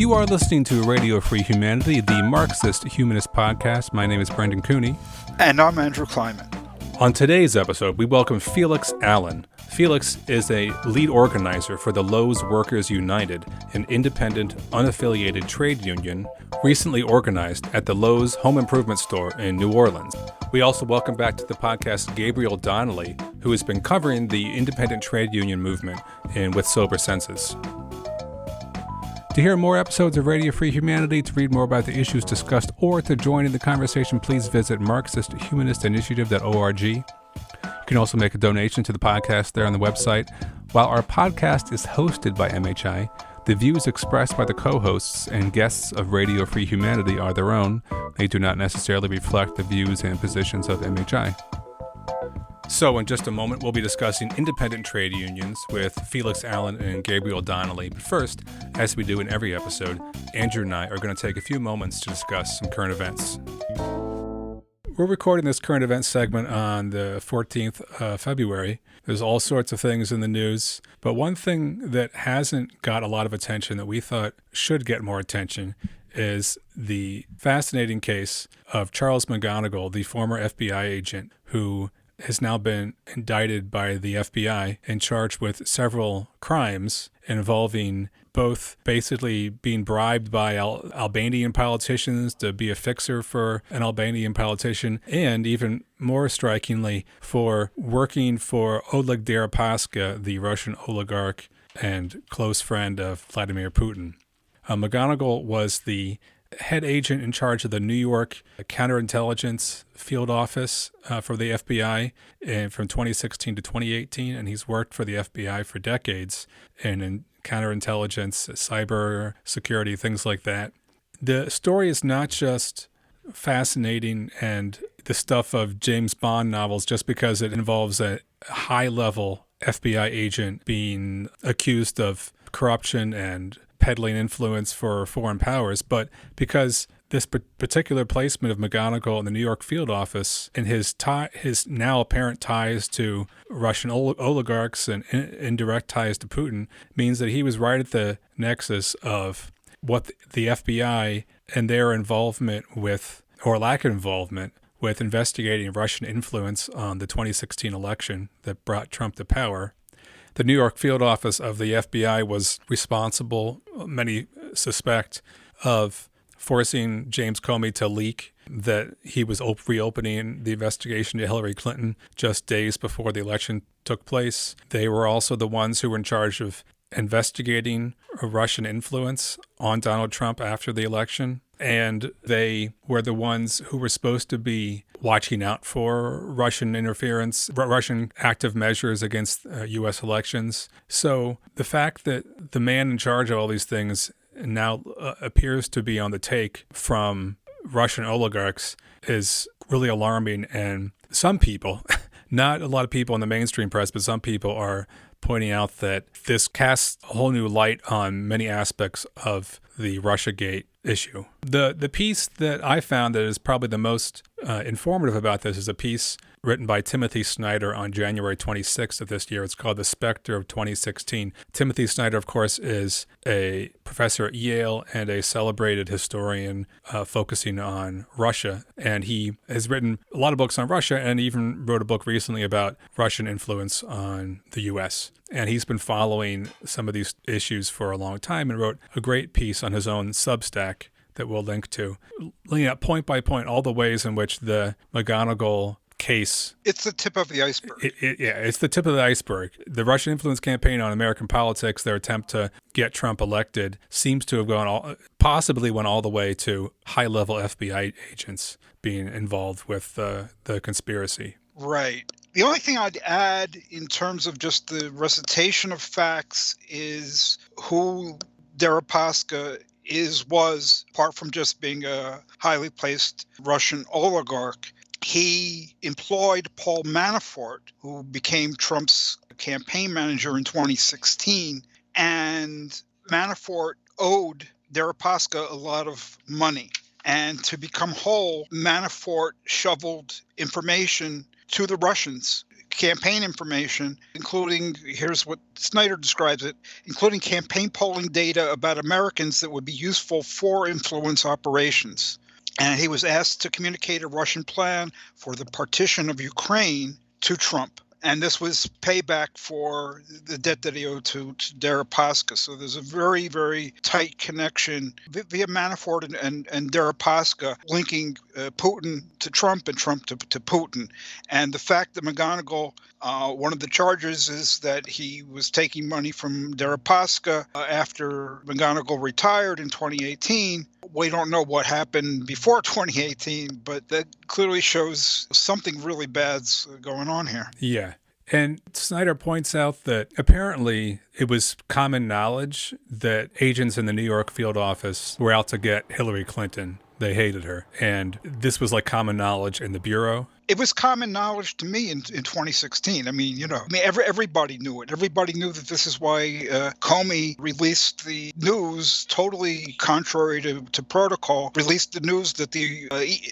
You are listening to Radio Free Humanity, the Marxist-Humanist podcast. My name is Brendan Cooney. And I'm Andrew Kleiman. On today's episode, we welcome Felix Allen. Felix is a lead organizer for the Lowe's Workers United, an independent, unaffiliated trade union recently organized at the Lowe's home improvement store in New Orleans. We also welcome back to the podcast Gabriel Donnelly, who has been covering the independent trade union movement in With Sober Senses. To hear more episodes of Radio Free Humanity, to read more about the issues discussed, or to join in the conversation, please visit Marxist-Humanist-Initiative.org. You can also make a donation to the podcast there on the website. While our podcast is hosted by MHI, the views expressed by the co-hosts and guests of Radio Free Humanity are their own. They do not necessarily reflect the views and positions of MHI. So in just a moment, we'll be discussing independent trade unions with Felix Allen and Gabriel Donnelly. But first, as we do in every episode, Andrew and I are going to take a few moments to discuss some current events. We're recording this current events segment on the 14th of February. There's all sorts of things in the news, but one thing that hasn't got a lot of attention that we thought should get more attention is the fascinating case of Charles McGonigal, the former FBI agent who has now been indicted by the FBI and charged with several crimes involving both basically being bribed by Albanian politicians to be a fixer for an Albanian politician, and even more strikingly, for working for Oleg Deripaska, the Russian oligarch and close friend of Vladimir Putin. McGonigal was the head agent in charge of the New York counterintelligence field office for the FBI from 2016 to 2018, and he's worked for the FBI for decades and in counterintelligence, cyber security, things like that. The story is not just fascinating and the stuff of James Bond novels just because it involves a high-level FBI agent being accused of corruption and peddling influence for foreign powers, but because this particular placement of McGonigal in the New York field office and his now apparent ties to Russian oligarchs and indirect ties to Putin means that he was right at the nexus of what the FBI and their involvement with, or lack of involvement, with investigating Russian influence on the 2016 election that brought Trump to power. The New York field office of the FBI was responsible, many suspect, of forcing James Comey to leak that he was reopening the investigation to Hillary Clinton just days before the election took place. They were also the ones who were in charge of investigating Russian influence on Donald Trump after the election. And they were the ones who were supposed to be watching out for Russian interference, Russian active measures against U.S. elections. So the fact that the man in charge of all these things now appears to be on the take from Russian oligarchs is really alarming. And some people, not a lot of people in the mainstream press, but some people are pointing out that this casts a whole new light on many aspects of the Russiagate issue. The piece that I found that is probably the most informative about this is a piece written by Timothy Snyder on January 26th of this year. It's called The Spectre of 2016. Timothy Snyder, of course, is a professor at Yale and a celebrated historian focusing on Russia. And he has written a lot of books on Russia and even wrote a book recently about Russian influence on the U.S. And he's been following some of these issues for a long time and wrote a great piece on his own Substack that we'll link to, laying out point by point all the ways in which the McGonigal case. It's the tip of the iceberg. It's the tip of the iceberg. The Russian influence campaign on American politics, their attempt to get Trump elected, seems to have possibly went all the way to high-level FBI agents being involved with the conspiracy. Right. The only thing I'd add in terms of just the recitation of facts is who Deripaska was, apart from just being a highly placed Russian oligarch. He employed Paul Manafort, who became Trump's campaign manager in 2016, and Manafort owed Deripaska a lot of money. And to become whole, Manafort shoveled information to the Russians, campaign information, including, here's what Snyder describes it, including campaign polling data about Americans that would be useful for influence operations. And he was asked to communicate a Russian plan for the partition of Ukraine to Trump. And this was payback for the debt that he owed to Deripaska. So there's a very, very tight connection via Manafort and Deripaska linking Putin to Trump and Trump to Putin. And the fact that McGonigal, one of the charges is that he was taking money from Deripaska after McGonigal retired in 2018. We don't know what happened before 2018, but that clearly shows something really bad's going on here. Yeah. And Snyder points out that apparently it was common knowledge that agents in the New York field office were out to get Hillary Clinton. They hated her. And this was like common knowledge in the Bureau. It was common knowledge to me in 2016. Everybody knew it. Everybody knew that this is why Comey released the news, totally contrary to protocol, released the news that the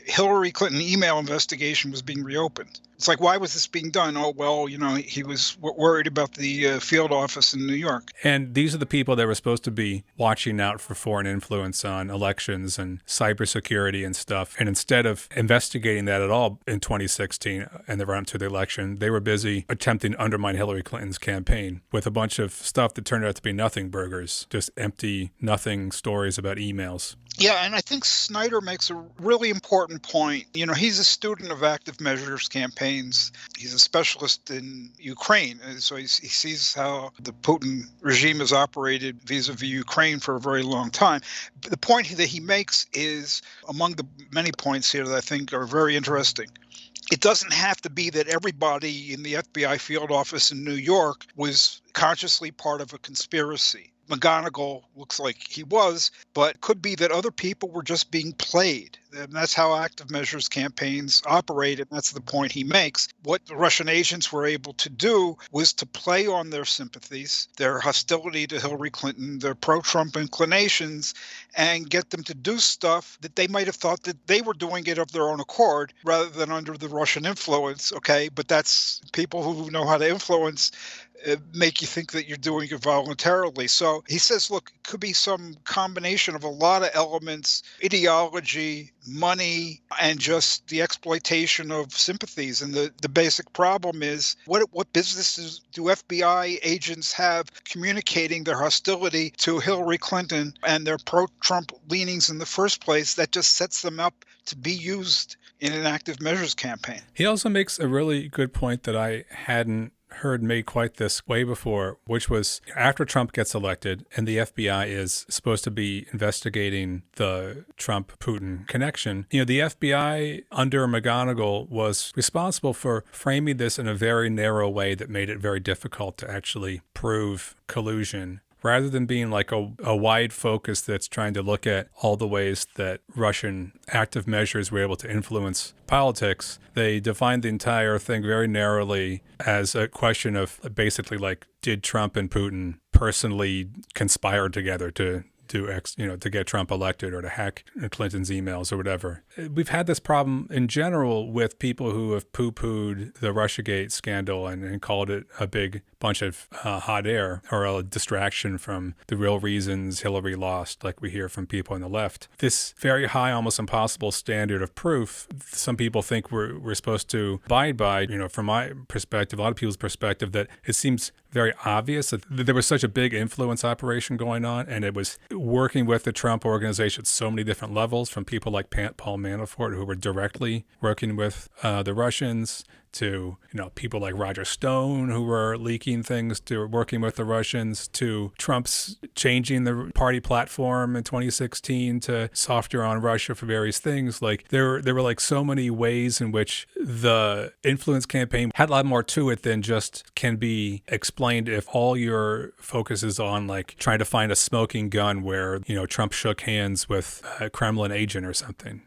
Hillary Clinton email investigation was being reopened. It's like, why was this being done? Oh, well, he was worried about the field office in New York. And these are the people that were supposed to be watching out for foreign influence on elections and cybersecurity and stuff. And instead of investigating that at all in 2016 and the run-up to the election, they were busy attempting to undermine Hillary Clinton's campaign with a bunch of stuff that turned out to be nothing burgers, just empty, nothing stories about emails. Yeah, and I think Snyder makes a really important point. He's a student of active measures campaigns. He's a specialist in Ukraine. And so he sees how the Putin regime has operated vis-a-vis Ukraine for a very long time. The point that he makes is among the many points here that I think are very interesting. It doesn't have to be that everybody in the FBI field office in New York was consciously part of a conspiracy. McGonigal looks like he was, but it could be that other people were just being played. And that's how active measures campaigns operate, and that's the point he makes. What the Russian agents were able to do was to play on their sympathies, their hostility to Hillary Clinton, their pro-Trump inclinations, and get them to do stuff that they might have thought that they were doing it of their own accord rather than under the Russian influence, okay? But that's people who know how to influence make you think that you're doing it voluntarily. So he says, look, it could be some combination of a lot of elements, ideology, money, and just the exploitation of sympathies. And the basic problem is, what businesses do FBI agents have communicating their hostility to Hillary Clinton and their pro-Trump leanings in the first place? That just sets them up to be used in an active measures campaign. He also makes a really good point that I hadn't heard made quite this way before, which was after Trump gets elected and the FBI is supposed to be investigating the Trump-Putin connection, the FBI under McGonigal was responsible for framing this in a very narrow way that made it very difficult to actually prove collusion. Rather than being like a wide focus that's trying to look at all the ways that Russian active measures were able to influence politics, they defined the entire thing very narrowly as a question of basically like, did Trump and Putin personally conspire together to get Trump elected or to hack Clinton's emails or whatever. We've had this problem in general with people who have poo-pooed the Russiagate scandal and called it a big bunch of hot air or a distraction from the real reasons Hillary lost, like we hear from people on the left. This very high, almost impossible standard of proof, some people think we're supposed to abide by, from my perspective, a lot of people's perspective, that it seems very obvious that there was such a big influence operation going on, and it was working with the Trump organization at so many different levels, from people like Paul Manafort, who were directly working with the Russians, to people like Roger Stone, who were leaking things, to working with the Russians, to Trump's changing the party platform in 2016 to softer on Russia for various things. Like there were like so many ways in which the influence campaign had a lot more to it than just can be explained if all your focus is on like trying to find a smoking gun where Trump shook hands with a Kremlin agent or something.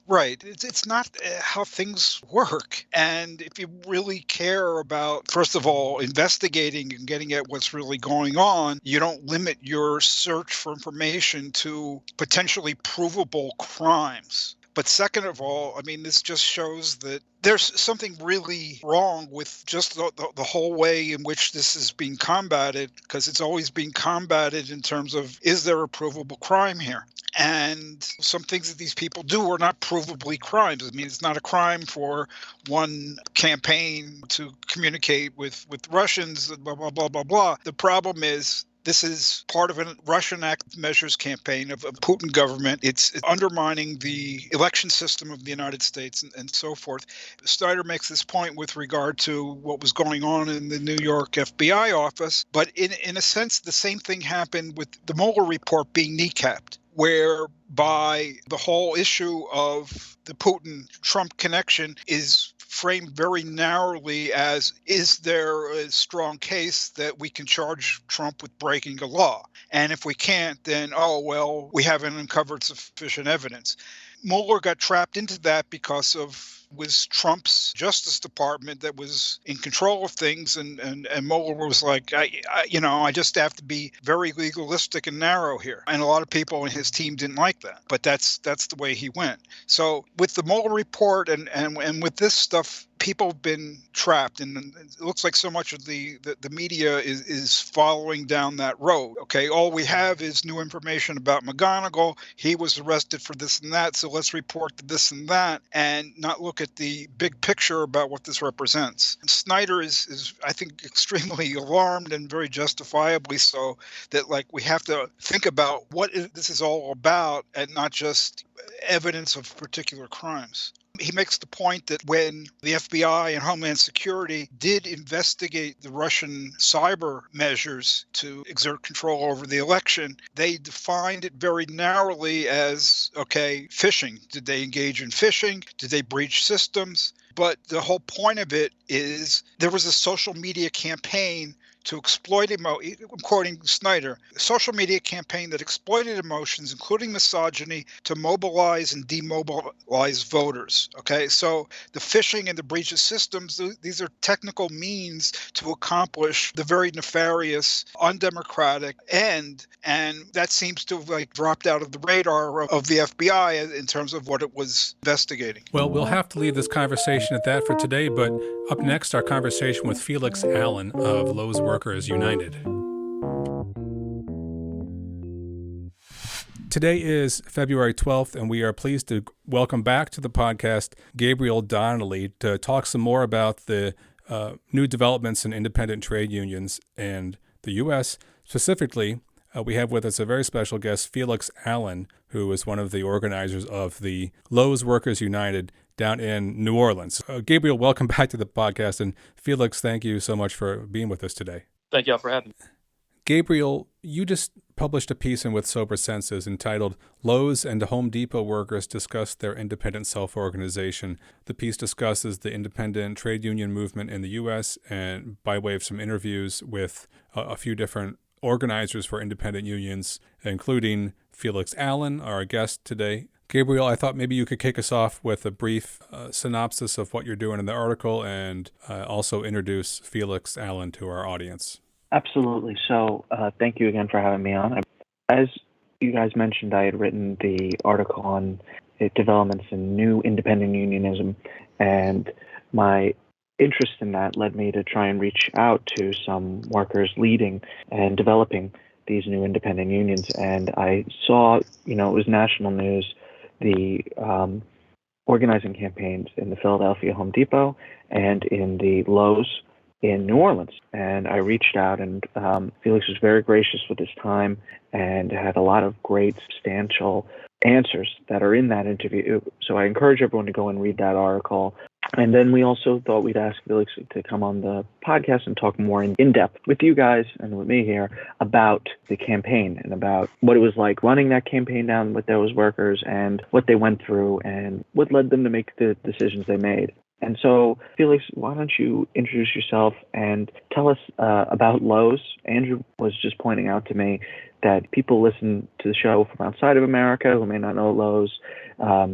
Right. It's not how things work. And if you really care about, first of all, investigating and getting at what's really going on, you don't limit your search for information to potentially provable crimes. But second of all, I mean, this just shows that there's something really wrong with just the whole way in which this is being combated, because it's always being combated in terms of, is there a provable crime here? And some things that these people do are not provably crimes. I mean, it's not a crime for one campaign to communicate with Russians, blah, blah, blah, blah, blah. The problem is, this is part of a Russian act measures campaign of Putin government. It's undermining the election system of the United States and so forth. Snyder makes this point with regard to what was going on in the New York FBI office. But in a sense, the same thing happened with the Mueller report being kneecapped, whereby the whole issue of the Putin-Trump connection is framed very narrowly as, is there a strong case that we can charge Trump with breaking a law? And if we can't, then, oh, well, we haven't uncovered sufficient evidence. Mueller got trapped into that because of was Trump's Justice Department that was in control of things, and Mueller was like, I just have to be very legalistic and narrow here. And a lot of people in his team didn't like that, but that's the way he went. So with the Mueller report and with this stuff, people have been trapped, and it looks like so much of the media is following down that road. Okay, all we have is new information about McGonigal. He was arrested for this and that, so let's report this and that, and not look at the big picture about what this represents. And Snyder is I think, extremely alarmed, and very justifiably so, that like we have to think about what this is all about, and not just evidence of particular crimes. He makes the point that when the FBI and Homeland Security did investigate the Russian cyber measures to exert control over the election, they defined it very narrowly as, okay, phishing. Did they engage in phishing? Did they breach systems? But the whole point of it is there was a social media campaign to exploit I'm quoting Snyder, a social media campaign that exploited emotions, including misogyny, to mobilize and demobilize voters. Okay, so the phishing and the breach of systems, these are technical means to accomplish the very nefarious, undemocratic end. And that seems to have like dropped out of the radar of the FBI in terms of what it was investigating. Well, we'll have to leave this conversation at that for today, but up next, our conversation with Felix Allen of Lowe's Workers United. Today is February 12th, and we are pleased to welcome back to the podcast Gabriel Donnelly to talk some more about the new developments in independent trade unions and the U.S. Specifically, we have with us a very special guest, Felix Allen, who is one of the organizers of the Lowe's Workers United down in New Orleans. Gabriel, welcome back to the podcast. And Felix, thank you so much for being with us today. Thank you all for having me. Gabriel, you just published a piece in With Sober Senses entitled Lowe's and Home Depot Workers Discuss Their Independent Self-Organization. The piece discusses the independent trade union movement in the U.S. and by way of some interviews with a few different organizers for independent unions, including Felix Allen, our guest today. Gabriel, I thought maybe you could kick us off with a brief synopsis of what you're doing in the article and also introduce Felix Allen to our audience. Absolutely. So thank you again for having me on. As you guys mentioned, I had written the article on developments in new independent unionism, and my interest in that led me to try and reach out to some workers leading and developing these new independent unions. And I saw, it was national news, the organizing campaigns in the Philadelphia Home Depot and in the Lowe's in New Orleans. And I reached out, and Felix was very gracious with his time and had a lot of great substantial answers that are in that interview. So I encourage everyone to go and read that article. And then we also thought we'd ask Felix to come on the podcast and talk more in depth with you guys and with me here about the campaign and about what it was like running that campaign down with those workers and what they went through and what led them to make the decisions they made. And so, Felix, why don't you introduce yourself and tell us about Lowe's? Andrew was just pointing out to me that people listen to the show from outside of America who may not know Lowe's,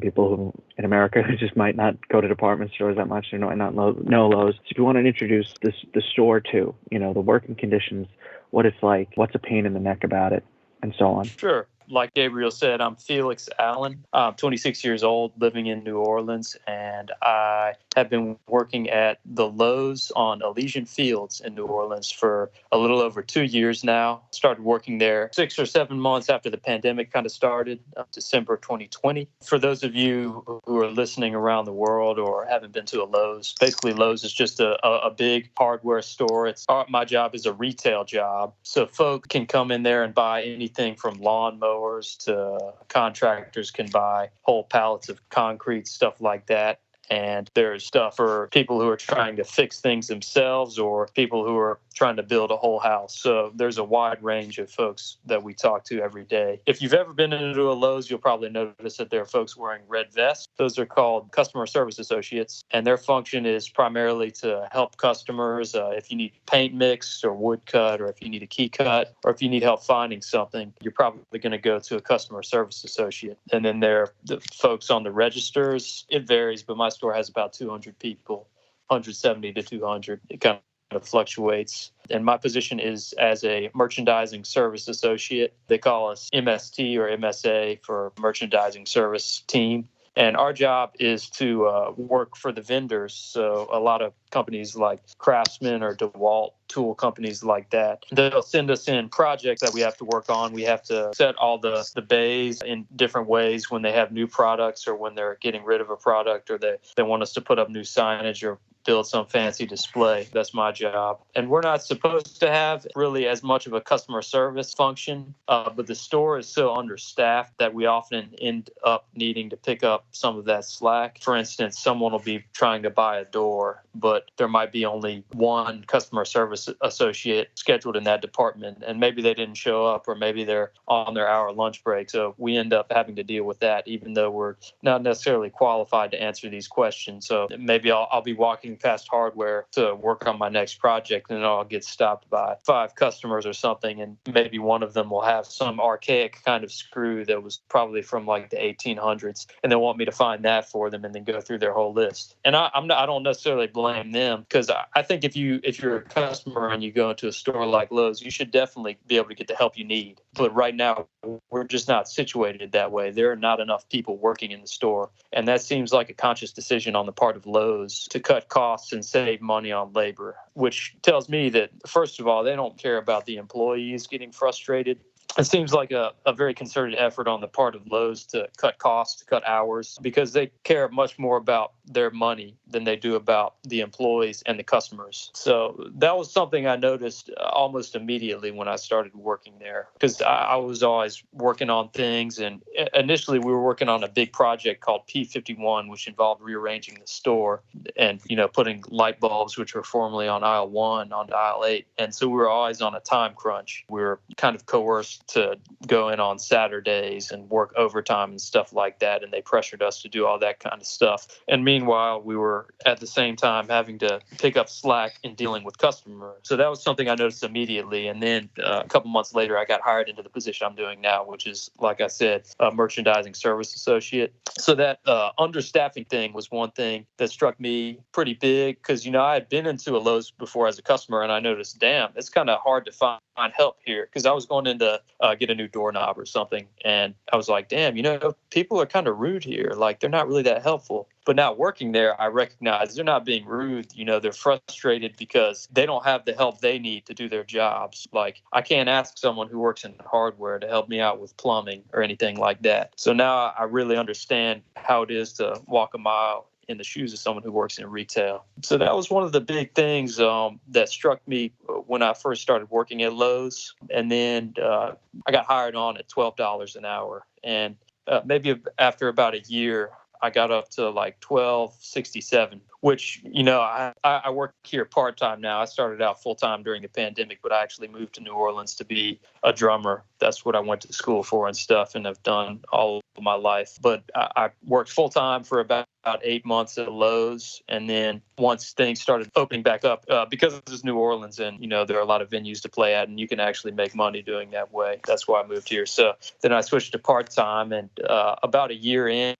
people who in America who just might not go to department stores that much, they might not know Lowe's. So if you want to introduce the store too, the working conditions, what it's like, what's a pain in the neck about it, and so on. Sure. Like Gabriel said, I'm Felix Allen. I'm 26 years old, living in New Orleans, and I have been working at the Lowe's on Elysian Fields in New Orleans for a little over 2 years now. Started working there 6 or 7 months after the pandemic kind of started, December 2020. For those of you who are listening around the world or haven't been to a Lowe's, basically Lowe's is just a big hardware store. My job is a retail job, so folk can come in there and buy anything from lawnmowers to contractors can buy whole pallets of concrete, stuff like that. And there's stuff for people who are trying to fix things themselves or people who are trying to build a whole house. So there's a wide range of folks that we talk to every day. If you've ever been into a Lowe's, you'll probably notice that there are folks wearing red vests. Those are called customer service associates. And their function is primarily to help customers if you need paint mix or wood cut, or if you need a key cut, or if you need help finding something, you're probably going to go to a customer service associate. And then there are the folks on the registers. It varies, but my store has about 200 people, 170 to 200. It kind of fluctuates. And my position is as a merchandising service associate. They call us MST or MSA for merchandising service team. And our job is to work for the vendors. So a lot of companies like Craftsman or DeWalt, tool companies like that, they'll send us in projects that we have to work on. We have to set all the bays in different ways when they have new products or when they're getting rid of a product or they want us to put up new signage or build some fancy display. That's my job. And we're not supposed to have really as much of a customer service function, but the store is so understaffed that we often end up needing to pick up some of that slack. For instance, someone will be trying to buy a door, but there might be only one customer service associate scheduled in that department, and maybe they didn't show up, or maybe they're on their hour lunch break. So we end up having to deal with that, even though we're not necessarily qualified to answer these questions. So maybe I'll be walking past hardware to work on my next project, and then I'll get stopped by 5 customers or something, and maybe one of them will have some archaic kind of screw that was probably from like the 1800s, and they want me to find that for them and then go through their whole list. And I don't necessarily blame them, because I think if you're a customer and you go into a store like Lowe's, you should definitely be able to get the help you need. But right now, we're just not situated that way. There are not enough people working in the store. And that seems like a conscious decision on the part of Lowe's to cut costs and save money on labor, which tells me that, first of all, they don't care about the employees getting frustrated. It seems like a very concerted effort on the part of Lowe's to cut costs, to cut hours, because they care much more about their money than they do about the employees and the customers. So that was something I noticed almost immediately when I started working there, because I was always working on things. And initially we were working on a big project called P51, which involved rearranging the store and, putting light bulbs, which were formerly on aisle 1, onto aisle 8. And so we were always on a time crunch. We were kind of coerced to go in on Saturdays and work overtime and stuff like that. And they pressured us to do all that kind of stuff. And meanwhile, we were at the same time having to pick up slack in dealing with customers. So that was something I noticed immediately. And then a couple months later, I got hired into the position I'm doing now, which is, like I said, a merchandising service associate. So that understaffing thing was one thing that struck me pretty big, because, I had been into a Lowe's before as a customer, and I noticed, damn, it's kind of hard to find help here, because I was going in to get a new doorknob or something, and I was like, damn, people are kind of rude here. Like, they're not really that helpful. But now working there, I recognize they're not being rude. They're frustrated because they don't have the help they need to do their jobs. Like, I can't ask someone who works in hardware to help me out with plumbing or anything like that. So now I really understand how it is to walk a mile in the shoes of someone who works in retail. So that was one of the big things that struck me when I first started working at Lowe's. And then I got hired on at $12 an hour. And maybe after about a year, I got up to like $12.67, which, I work here part-time now. I started out full-time during the pandemic, but I actually moved to New Orleans to be a drummer. That's what I went to school for and stuff, and I've done all of my life. But I worked full-time for about 8 months at Lowe's. And then once things started opening back up, because this is New Orleans and, there are a lot of venues to play at and you can actually make money doing that way. That's why I moved here. So then I switched to part-time, and about a year in,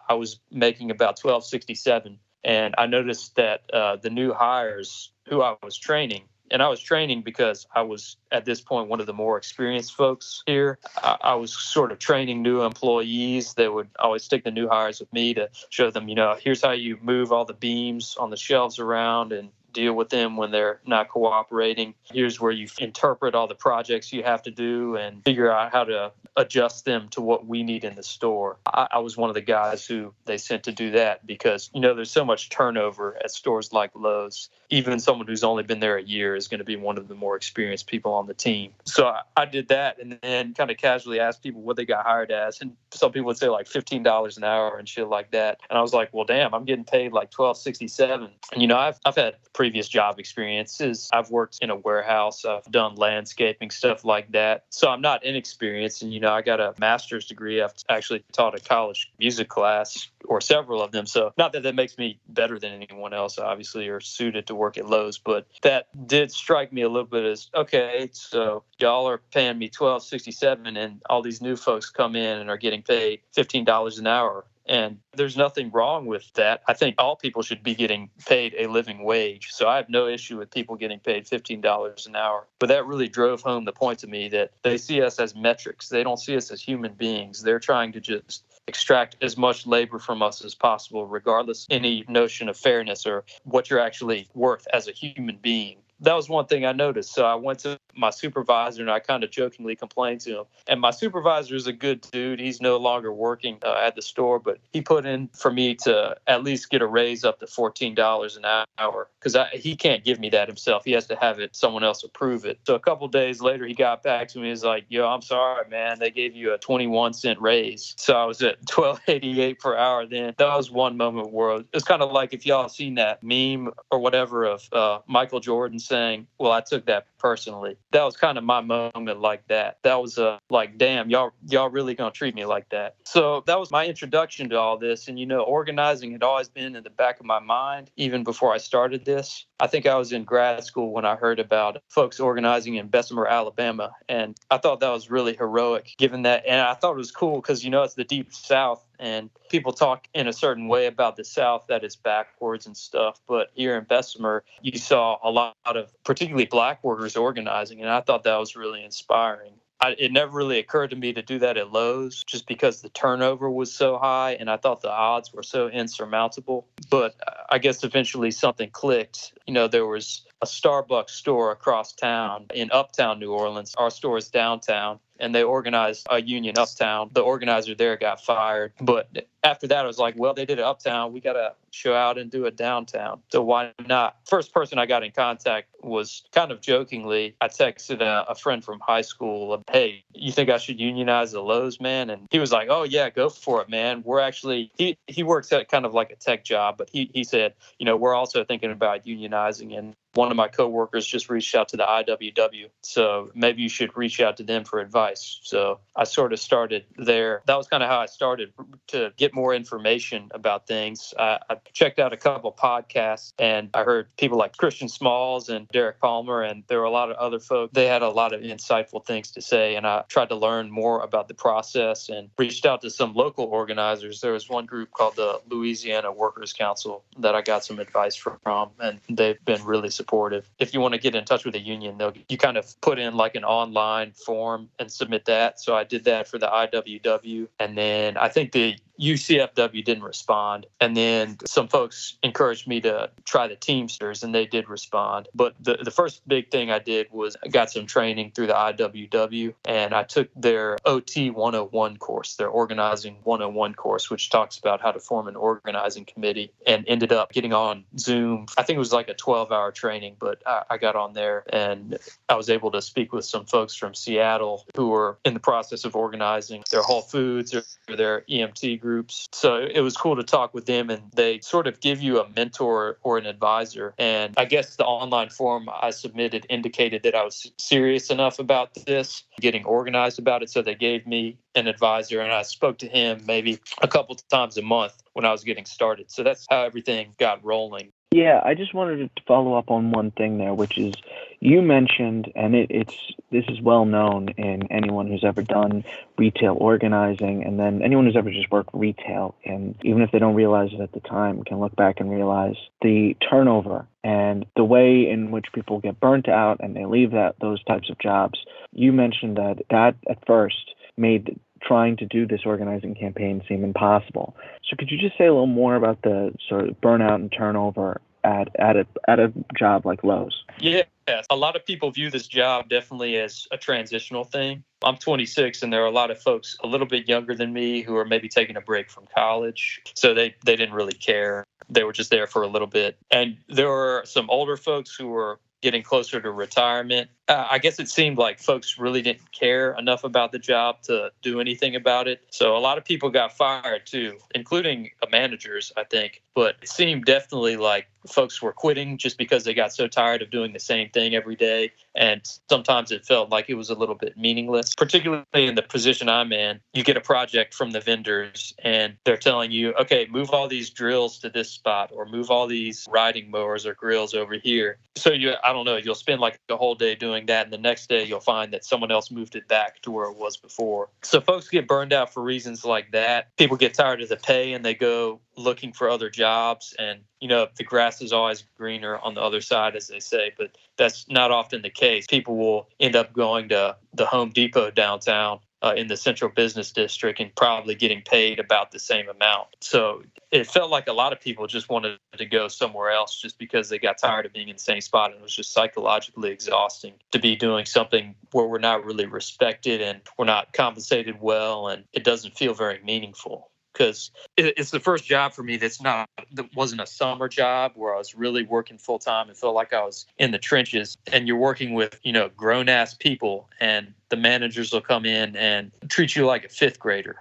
I was making about $12.67. And I noticed that the new hires who I was training, And I was training because I was, at this point, one of the more experienced folks here. I was sort of training new employees. They would always stick the new hires with me to show them, here's how you move all the beams on the shelves around and deal with them when they're not cooperating. Here's where you interpret all the projects you have to do and figure out how to adjust them to what we need in the store. I was one of the guys who they sent to do that because, there's so much turnover at stores like Lowe's. Even someone who's only been there a year is going to be one of the more experienced people on the team. So I did that and then kind of casually asked people what they got hired as. And some people would say like $15 an hour and shit like that. And I was like, well, damn, I'm getting paid like $12.67. And, I've had previous job experiences. I've worked in a warehouse. I've done landscaping, stuff like that. So I'm not inexperienced. And, I got a master's degree. I've actually taught a college music class or several of them. So not that makes me better than anyone else, obviously, or suited to work at Lowe's. But that did strike me a little bit as, okay, so y'all are paying me $12.67 and all these new folks come in and are getting paid $15 an hour. And there's nothing wrong with that. I think all people should be getting paid a living wage. So I have no issue with people getting paid $15 an hour. But that really drove home the point to me that they see us as metrics. They don't see us as human beings. They're trying to just extract as much labor from us as possible, regardless of any notion of fairness or what you're actually worth as a human being. That was one thing I noticed. So I went to my supervisor and I kind of jokingly complained to him. And my supervisor is a good dude. He's no longer working at the store, but he put in for me to at least get a raise up to $14 an hour because he can't give me that himself. He has to have someone else approve it. So a couple of days later, he got back to me. He's like, yo, I'm sorry, man. They gave you a 21-cent raise. So I was at $12.88 per hour then. That was one moment where it's kind of like if y'all seen that meme or whatever of Michael Jordan saying, well, I took that personally. That was kind of my moment like that. That was like, damn, y'all really gonna treat me like that. So that was my introduction to all this. And, organizing had always been in the back of my mind, even before I started this. I think I was in grad school when I heard about folks organizing in Bessemer, Alabama. And I thought that was really heroic, given that. And I thought it was cool because, it's the Deep South. And people talk in a certain way about the South that it's backwards and stuff. But here in Bessemer, you saw a lot of particularly black workers organizing. And I thought that was really inspiring. It never really occurred to me to do that at Lowe's just because the turnover was so high and I thought the odds were so insurmountable. But I guess eventually something clicked. There was a Starbucks store across town in uptown New Orleans. Our store is downtown. And they organized a union uptown. The organizer there got fired. But after that, I was like, well, they did it uptown. We got to show out and do it downtown. So why not? First person I got in contact was kind of jokingly. I texted a friend from high school, hey, you think I should unionize the Lowe's, man? And he was like, oh, yeah, go for it, man. We're actually, he works at kind of like a tech job, but he said, we're also thinking about unionizing. And one of my coworkers just reached out to the IWW. So maybe you should reach out to them for advice. So I sort of started there. That was kind of how I started to get more information about things. I checked out a couple podcasts and I heard people like Christian Smalls and Derek Palmer, and there were a lot of other folks. They had a lot of insightful things to say. And I tried to learn more about the process and reached out to some local organizers. There was one group called the Louisiana Workers Council that I got some advice from, and they've been really supportive. If you want to get in touch with a union, you kind of put in like an online form and submit that. So I did that for the IWW. And then I think the UCFW didn't respond. And then some folks encouraged me to try the Teamsters, and they did respond. But the first big thing I did was I got some training through the IWW, and I took their OT 101 course, their Organizing 101 course, which talks about how to form an organizing committee, and ended up getting on Zoom. I think it was like a 12-hour training, but I got on there, and I was able to speak with some folks from Seattle who were in the process of organizing their Whole Foods or their EMT groups. So it was cool to talk with them, and they sort of give you a mentor or an advisor. And I guess the online form I submitted indicated that I was serious enough about this, getting organized about it. So they gave me an advisor, and I spoke to him maybe a couple times a month when I was getting started. So that's how everything got rolling. Yeah, I just wanted to follow up on one thing there, which is you mentioned, and this is well known in anyone who's ever done retail organizing, and then anyone who's ever just worked retail, and even if they don't realize it at the time, can look back and realize the turnover and the way in which people get burnt out and they leave those types of jobs. You mentioned that at first made trying to do this organizing campaign seem impossible. So could you just say a little more about the sort of burnout and turnover at a job like Lowe's? Yeah, a lot of people view this job definitely as a transitional thing. I'm 26, and there are a lot of folks a little bit younger than me who are maybe taking a break from college. So they didn't really care. They were just there for a little bit. And there were some older folks who were getting closer to retirement. I guess it seemed like folks really didn't care enough about the job to do anything about it. So a lot of people got fired too, including managers, I think. But it seemed definitely like folks were quitting just because they got so tired of doing the same thing every day. And sometimes it felt like it was a little bit meaningless, particularly in the position I'm in. You get a project from the vendors and they're telling you, okay, move all these drills to this spot or move all these riding mowers or grills over here. So I don't know, you'll spend like a whole day doing that, and the next day you'll find that someone else moved it back to where it was before. So folks get burned out for reasons like that. People get tired of the pay and they go looking for other jobs, and the grass is always greener on the other side, as they say, but that's not often the case. People will end up going to the Home Depot downtown in the central business district and probably getting paid about the same amount. So it felt like a lot of people just wanted to go somewhere else just because they got tired of being in the same spot, and it was just psychologically exhausting to be doing something where we're not really respected and we're not compensated well, and it doesn't feel very meaningful. Because it's the first job for me that wasn't a summer job where I was really working full time. It felt like I was in the trenches, and you're working with, grown ass people, and the managers will come in and treat you like a fifth grader.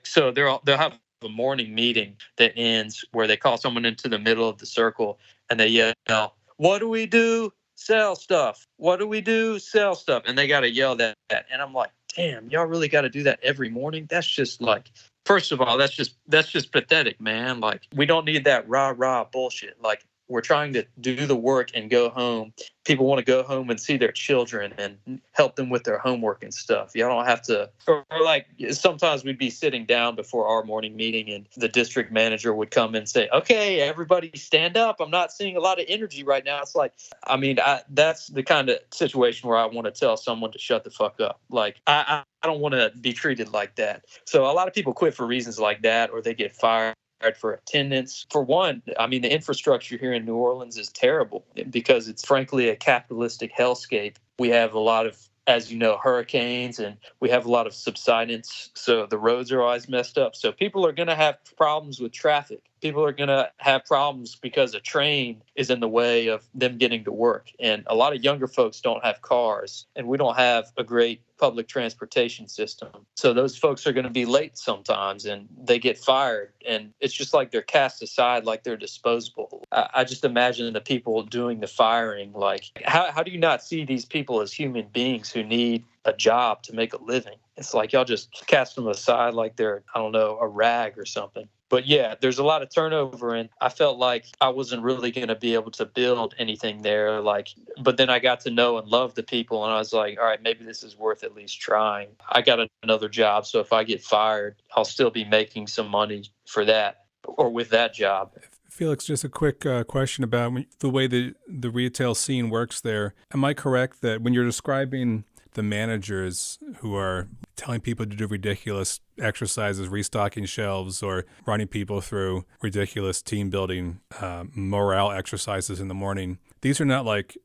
So they'll have a morning meeting that ends where they call someone into the middle of the circle and they yell, "What do we do? Sell stuff. What do we do? Sell stuff." And they got to yell that. And I'm like, damn, y'all really got to do that every morning? That's just like, first of all, that's just pathetic, man. Like, we don't need that rah-rah bullshit. Like, we're trying to do the work and go home. People want to go home and see their children and help them with their homework and stuff. Y'all don't have to, or like sometimes we'd be sitting down before our morning meeting and the district manager would come and say, "Okay, everybody stand up. I'm not seeing a lot of energy right now." It's like, that's the kind of situation where I want to tell someone to shut the fuck up. Like, I don't want to be treated like that. So a lot of people quit for reasons like that, or they get fired for attendance. For one, the infrastructure here in New Orleans is terrible because it's frankly a capitalistic hellscape. We have a lot of, as you know, hurricanes, and we have a lot of subsidence. So the roads are always messed up. So people are going to have problems with traffic. People are going to have problems because a train is in the way of them getting to work. And a lot of younger folks don't have cars, and we don't have a great public transportation system. So those folks are going to be late sometimes, and they get fired. And it's just like they're cast aside like they're disposable. I just imagine the people doing the firing, like, how do you not see these people as human beings who need a job to make a living? It's like y'all just cast them aside like they're, I don't know, a rag or something. But yeah, there's a lot of turnover, and I felt like I wasn't really going to be able to build anything there. But then I got to know and love the people, and I was like, all right, maybe this is worth at least trying. I got another job, so if I get fired, I'll still be making some money for that or with that job. Felix, just a quick question about the way the retail scene works there. Am I correct that when you're describing the managers who are telling people to do ridiculous exercises, restocking shelves, or running people through ridiculous team building morale exercises in the morning, these are not like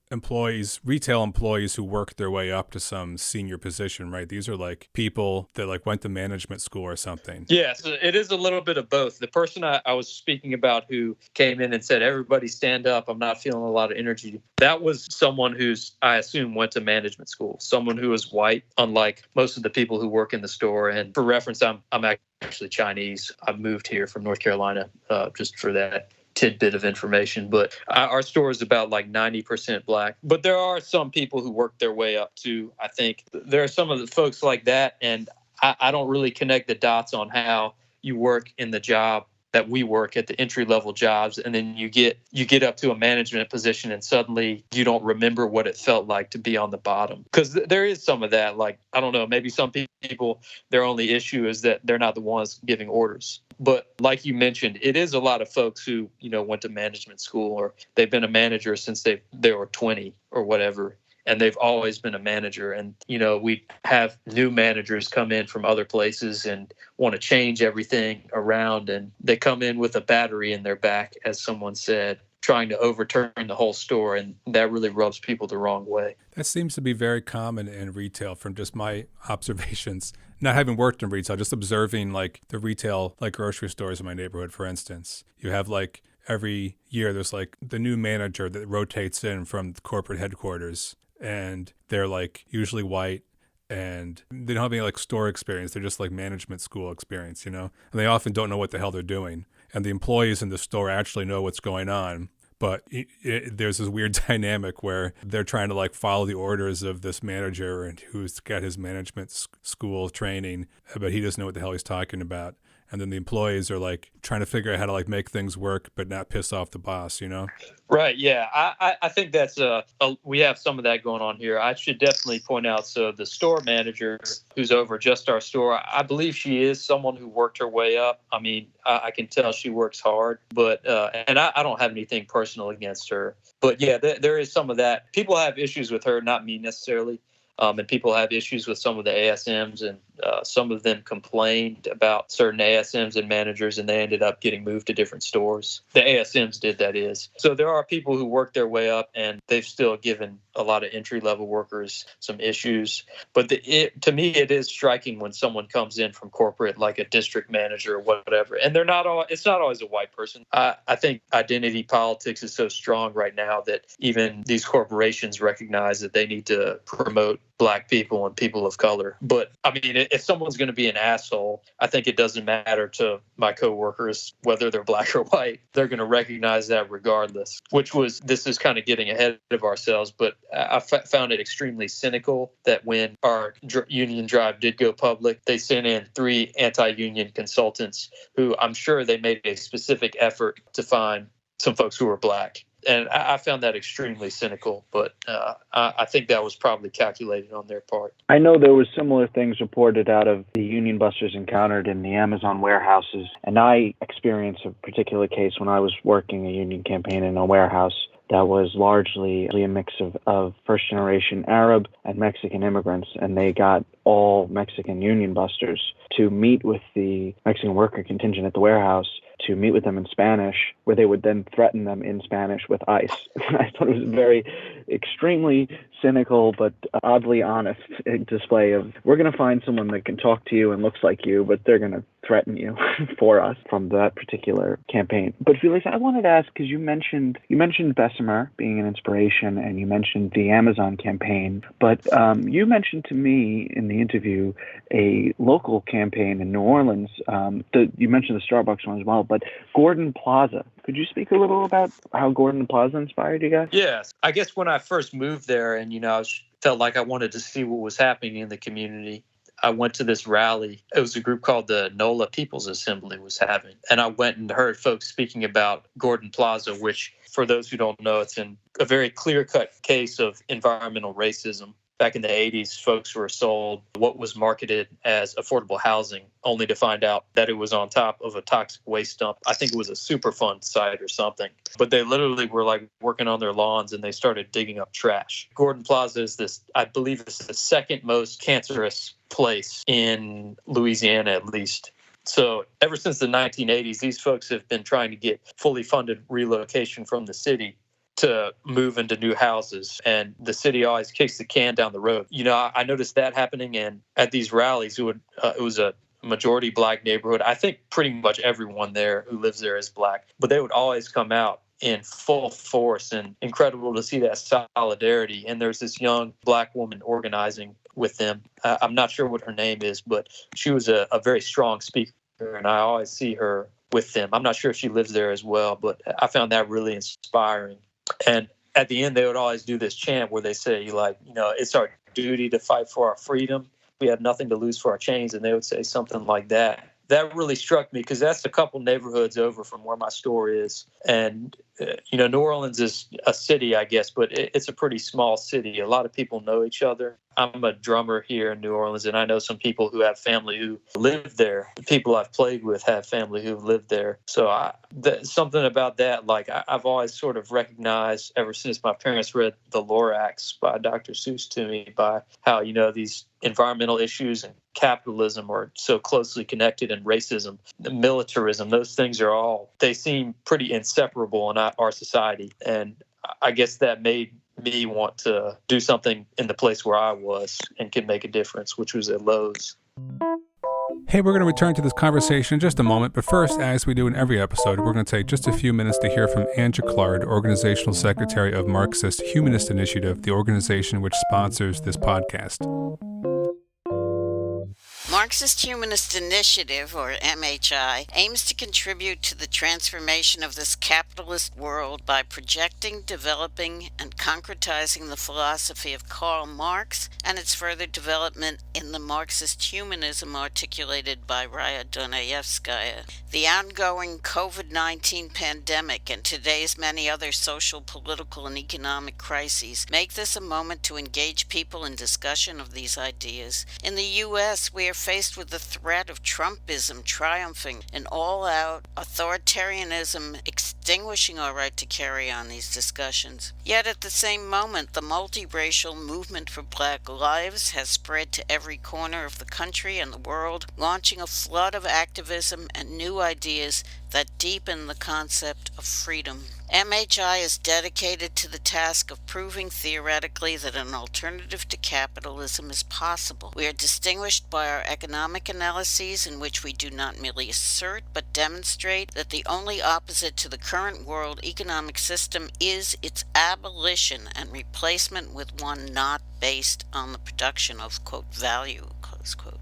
retail employees who work their way up to some senior position, right? These are like people that like went to management school or something. Yeah, so it is a little bit of both. The person I was speaking about who came in and said, "Everybody stand up, I'm not feeling a lot of energy," that was someone who's, I assume, went to management school, someone who is white, unlike most of the people who work in the store. And for reference, I'm actually Chinese. I moved here from North Carolina just for that tidbit of information. But our store is about like 90% black. But there are some people who work their way up too. I think there are some of the folks like that, and I don't really connect the dots on how you work in the job that we work at the entry level jobs, and then you get up to a management position and suddenly you don't remember what it felt like to be on the bottom. Because there is some of that. Like, I don't know, maybe some people, their only issue is that they're not the ones giving orders. But like you mentioned, it is a lot of folks who, went to management school, or they've been a manager since they were 20 or whatever. And they've always been a manager. And, we have new managers come in from other places and want to change everything around. And they come in with a battery in their back, as someone said, trying to overturn the whole store. And that really rubs people the wrong way. That seems to be very common in retail from just my observations. Not having worked in retail, just observing like the retail, like grocery stores in my neighborhood, for instance. You have like every year there's like the new manager that rotates in from the corporate headquarters. And they're like usually white, and they don't have any like store experience. They're just like management school experience, and they often don't know what the hell they're doing. And the employees in the store actually know what's going on. But there's this weird dynamic where they're trying to like follow the orders of this manager and who's got his management school training, but he doesn't know what the hell he's talking about. And then the employees are like trying to figure out how to like make things work, but not piss off the boss, Right. Yeah. I think that's we have some of that going on here. I should definitely point out. So the store manager who's over just our store, I believe she is someone who worked her way up. I mean, I can tell she works hard, but and I don't have anything personal against her. But yeah, there is some of that. People have issues with her, not me necessarily. And people have issues with some of the ASMs, and some of them complained about certain ASMs and managers, and they ended up getting moved to different stores. The ASMs did, that is. So there are people who work their way up, and they've still given a lot of entry-level workers some issues. But to me, it is striking when someone comes in from corporate, like a district manager or whatever, and it's not always a white person. I think identity politics is so strong right now that even these corporations recognize that they need to promote Black people and people of color. But I mean, if someone's going to be an asshole, I think it doesn't matter to my coworkers whether they're Black or white. They're going to recognize that regardless. This is kind of getting ahead of ourselves, but I found it extremely cynical that when our union drive did go public, they sent in 3 anti-union consultants who I'm sure they made a specific effort to find some folks who were Black. And I found that extremely cynical, but I think that was probably calculated on their part. I know there was similar things reported out of the union busters encountered in the Amazon warehouses, and I experienced a particular case when I was working a union campaign in a warehouse that was largely a mix of first-generation Arab and Mexican immigrants, and they got all Mexican union busters to meet with the Mexican worker contingent at the warehouse, to meet with them in Spanish, where they would then threaten them in Spanish with ICE. I thought it was a very extremely cynical but oddly honest display of, we're going to find someone that can talk to you and looks like you, but they're going to threaten you for us, from that particular campaign. But Felix, I wanted to ask, because you mentioned Bessemer being an inspiration, and you mentioned the Amazon campaign, but you mentioned to me in the interview a local campaign in New Orleans. You mentioned the Starbucks one as well, but Gordon Plaza. Could you speak a little about how Gordon Plaza inspired you guys? Yes. I guess when I first moved there, and I felt like I wanted to see what was happening in the community, I went to this rally. It was a group called the NOLA People's Assembly was having. And I went and heard folks speaking about Gordon Plaza, which, for those who don't know, it's a very clear-cut case of environmental racism. Back in the 80s, folks were sold what was marketed as affordable housing, only to find out that it was on top of a toxic waste dump. I think it was a Superfund site or something. But they literally were like working on their lawns, and they started digging up trash. Gordon Plaza is I believe it's the second most cancerous place in Louisiana, at least. So ever since the 1980s, these folks have been trying to get fully funded relocation from the city to move into new houses, and the city always kicks the can down the road. I noticed that happening, and at these rallies, it was a majority Black neighborhood. I think pretty much everyone there who lives there is Black, but they would always come out in full force, and incredible to see that solidarity. And there's this young Black woman organizing with them. I'm not sure what her name is, but she was a very strong speaker, and I always see her with them. I'm not sure if she lives there as well, but I found that really inspiring. And at the end, they would always do this chant where they say, it's our duty to fight for our freedom. We have nothing to lose for our chains. And they would say something like that. that really struck me because that's a couple neighborhoods over from where my store is. And, New Orleans is a city, I guess, but it's a pretty small city. A lot of people know each other. I'm a drummer here in New Orleans, and I know some people who have family who live there. The people I've played with have family who lived there. So something about that, like I've always sort of recognized ever since my parents read The Lorax by Dr. Seuss to me, by how, these environmental issues and capitalism are so closely connected, and racism, militarism, those things they seem pretty inseparable in our society. And I guess that made me want to do something in the place where I was and could make a difference, which was at Lowe's. Hey, we're going to return to this conversation in just a moment, but first, as we do in every episode, we're going to take just a few minutes to hear from Andrew Clark, Organizational Secretary of Marxist-Humanist Initiative, the organization which sponsors this podcast. Marxist-Humanist Initiative, or MHI, aims to contribute to the transformation of this capitalist world by projecting, developing, and concretizing the philosophy of Karl Marx and its further development in the Marxist humanism articulated by Raya Dunayevskaya. The ongoing COVID-19 pandemic and today's many other social, political, and economic crises make this a moment to engage people in discussion of these ideas. In the U.S., we are faced with the threat of Trumpism triumphing, an all-out authoritarianism extinguishing our right to carry on these discussions. Yet at the same moment, the multiracial movement for Black lives has spread to every corner of the country and the world, launching a flood of activism and new ideas that deepen the concept of freedom. MHI is dedicated to the task of proving theoretically that an alternative to capitalism is possible. We are distinguished by our economic analyses in which we do not merely assert but demonstrate that the only opposite to the current world economic system is its abolition and replacement with one not based on the production of, quote, value, close quote.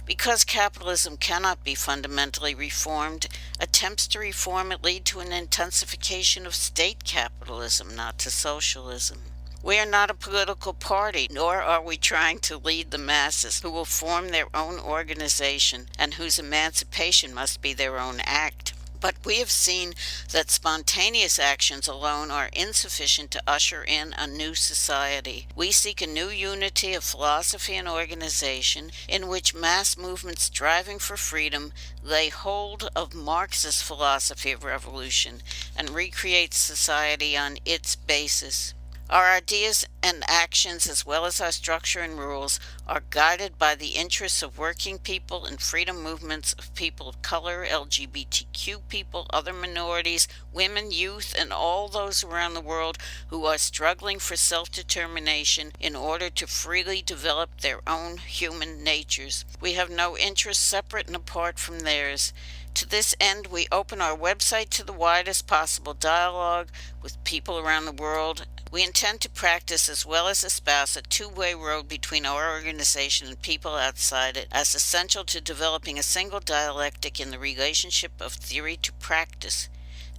Because capitalism cannot be fundamentally reformed, attempts to reform it lead to an intensification of state capitalism, not to socialism. We are not a political party, nor are we trying to lead the masses who will form their own organization and whose emancipation must be their own act. But we have seen that spontaneous actions alone are insufficient to usher in a new society. We seek a new unity of philosophy and organization in which mass movements striving for freedom lay hold of Marxist philosophy of revolution and recreate society on its basis. Our ideas and actions, as well as our structure and rules, are guided by the interests of working people and freedom movements of people of color, LGBTQ people, other minorities, women, youth, and all those around the world who are struggling for self-determination in order to freely develop their own human natures. We have no interests separate and apart from theirs. To this end, we open our website to the widest possible dialogue with people around the world. We intend to practice as well as espouse a two-way road between our organization and people outside it as essential to developing a single dialectic in the relationship of theory to practice,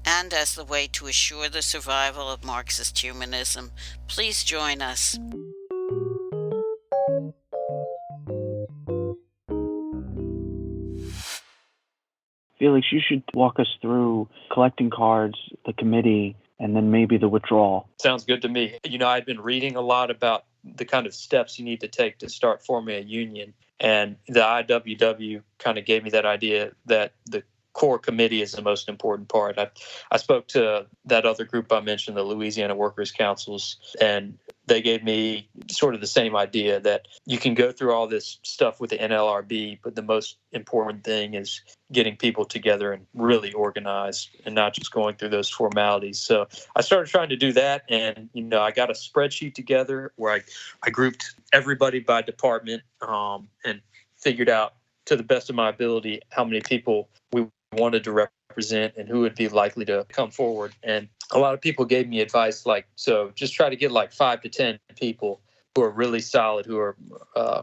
and as the way to assure the survival of Marxist humanism. Please join us. Felix, you should walk us through collecting cards, the committee, and then maybe the withdrawal. Sounds good to me. I'd been reading a lot about the kind of steps you need to take to start forming a union. And the IWW kind of gave me that idea that the core committee is the most important part. I spoke to that other group I mentioned, the Louisiana Workers' Councils, and they gave me sort of the same idea that you can go through all this stuff with the NLRB, but the most important thing is getting people together and really organized and not just going through those formalities. So I started trying to do that, and I got a spreadsheet together where I grouped everybody by department and figured out to the best of my ability how many people we wanted to represent and who would be likely to come forward. And a lot of people gave me advice so just try to get 5 to 10 people who are really solid, who are